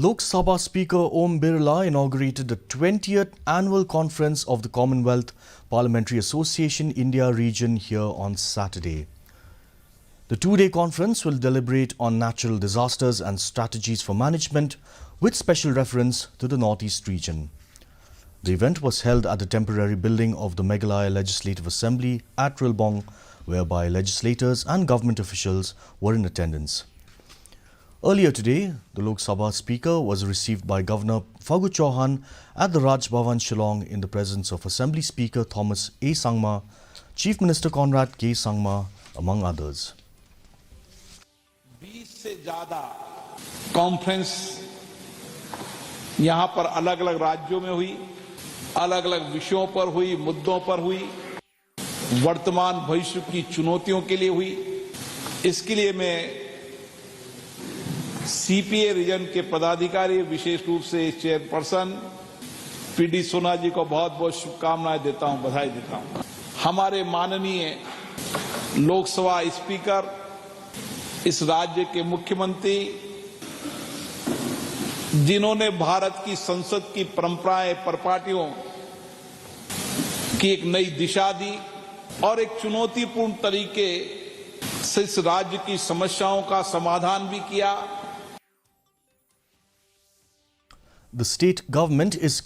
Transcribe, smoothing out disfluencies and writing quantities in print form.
Lok Sabha Speaker Om Birla inaugurated the 20th annual conference of the Commonwealth Parliamentary Association India region here on Saturday. The two-day conference will deliberate on natural disasters and strategies for management with special reference to the Northeast region. The event was held at the temporary building of the Meghalaya Legislative Assembly at Rilbong, whereby legislators and government officials were in attendance. Earlier today, the Lok Sabha Speaker was received by Governor Phagu Chauhan at the Raj Bhavan Shillong in the presence of Assembly Speaker Thomas A. Sangma, Chief Minister Conrad K. Sangma, among others. 20 से ज्यादा conference यहां पर अलग-अलग राज्यों में हुई, अलग-अलग विषयों पर हुई, मुद्दों पर हुई, वर्तमान भविष्य की चुनौतियों के लिए हुई। इसके लिए मैं सीपीए रीजन के पदाधिकारी, विशेष रूप से चेयरपर्सन पीडी सोना जी को बहुत-बहुत शुभकामनाएं देता हूं, बधाई देता हूं। हमारे माननीय लोकसभा स्पीकर, इस राज्य के मुख्यमंत्री, जिन्होंने भारत की संसद की परंपराएं, परपाटियों की एक नई दिशा दी और एक चुनौतीपूर्ण तरीके से इस राज्य की समस्याओं का समाधान भी किया। The state government is